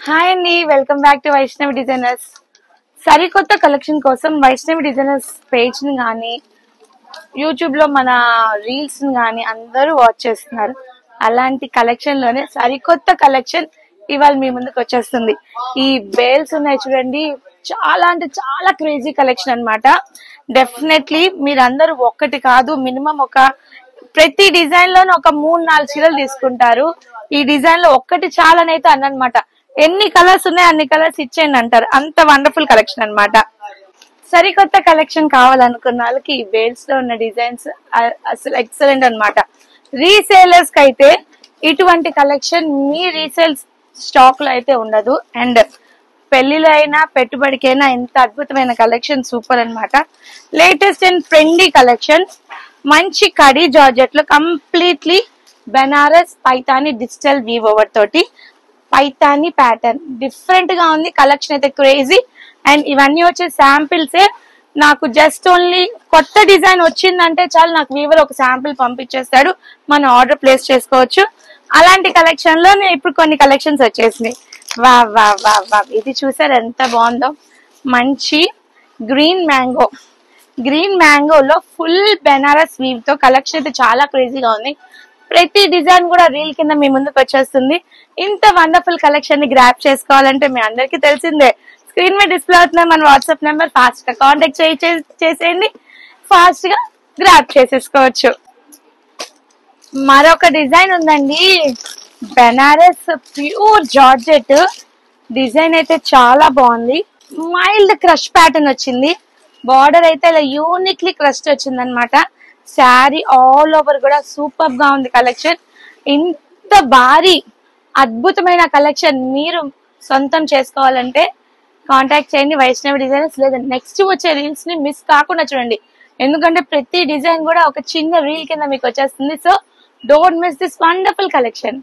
Hi అండి, welcome back to Vaishnavi designers. సరికొత్త collection కోసం వైష్ణవి డిజైనర్స్ పేజ్ ని కానీ యూట్యూబ్ లో మన రీల్స్ ని కానీ అందరూ వాచ్ చేస్తున్నారు. అలాంటి కలెక్షన్ లోనే సరికొత్త కలెక్షన్ ఇవాళ మీ ముందుకు వచ్చేస్తుంది. ఈ బేల్స్ ఉన్నాయి చూడండి, చాలా అంటే చాలా క్రేజీ కలెక్షన్ అన్నమాట. డెఫినెట్లీ మీరందరూ ఒక్కటి కాదు, మినిమం ప్రతి డిజైన్ లోనే ఒక 3-4 చీరలు తీసుకుంటారు. ఈ డిజైన్ లో ఒక్కటి చాలనైతే అన్నమాట. ఎన్ని కలర్స్ ఉన్నాయి అన్ని కలర్స్ ఇచ్చేయండి అంటారు. అంత వండర్ఫుల్ కలెక్షన్ అన్నమాట. సరికొత్త కలెక్షన్ కావాలనుకున్న వాళ్ళకి ఈ బేల్స్ లో ఉన్న డిజైన్స్ అసలు ఎక్సలెంట్ అన్నమాట. రీసేలర్స్ కి అయితే ఇటువంటి కలెక్షన్ మీ రీసేల్ స్టాక్ లో అయితే ఉండదు. అండ్ పెళ్లిలో అయినా పెట్టుబడికైనా ఎంత అద్భుతమైన కలెక్షన్, సూపర్ అన్నమాట. లేటెస్ట్ అండ్ ట్రెండీ కలెక్షన్, మంచి కడీ జార్జెట్ లో completely Banaras Paithani digital weave over తోటి పైతాని ప్యాటర్న్ డిఫరెంట్ గా ఉంది. కలెక్షన్ అయితే క్రేజీ. అండ్ ఇవన్నీ వచ్చే శాంపిల్సే. నాకు జస్ట్ ఓన్లీ కొత్త డిజైన్ వచ్చిందంటే చాలు, నాకు వీవర్ ఒక శాంపిల్ పంపించేస్తాడు, మనం ఆర్డర్ ప్లేస్ చేసుకోవచ్చు. అలాంటి కలెక్షన్ లో ఇప్పుడు కొన్ని కలెక్షన్స్ వచ్చేసినాయి. వా వా వా వా ఇది చూసారు ఎంత బాగుందో. మంచి గ్రీన్ మ్యాంగోలో ఫుల్ బెనారస్ వీవ్ తో కలెక్షన్ అయితే చాలా క్రేజీగా ఉంది. ప్రతి డిజైన్ కూడా రీల్ కింద మీ ముందుకు వచ్చేస్తుంది. ఇంత వండర్ఫుల్ కలెక్షన్ ని గ్రాప్ చేసుకోవాలంటే మీ అందరికీ తెలిసిందే, స్క్రీన్ మీద డిస్ప్లే అవుతున్న మన వాట్సాప్ నెంబర్ ఫాస్ట్ గా కాంటాక్ట్ చేసేయండి, ఫాస్ట్ గా గ్రాప్ చేసేసుకోవచ్చు. మరొక డిజైన్ ఉందండి, బెనారస్ ప్యూర్ జార్జెట్ డిజైన్ అయితే చాలా బాగుంది. మైల్డ్ క్రష్ ప్యాటర్న్ వచ్చింది. బార్డర్ అయితే ఇలా యూనిక్లీ క్రష్ వచ్చింది అనమాట. శారీ ఆల్ ఓవర్ కూడా సూపర్ గా ఉంది కలెక్షన్. ఇంత భారీ అద్భుతమైన కలెక్షన్ మీరు సొంతం చేసుకోవాలంటే కాంటాక్ట్ చేయండి వైష్ణవి డిజైనర్స్. లేదా నెక్స్ట్ వచ్చే రీల్స్ ని మిస్ కాకుండా చూడండి, ఎందుకంటే ప్రతి డిజైన్ కూడా ఒక చిన్న రీల్ కింద మీకు వచ్చేస్తుంది. So don't miss this wonderful collection.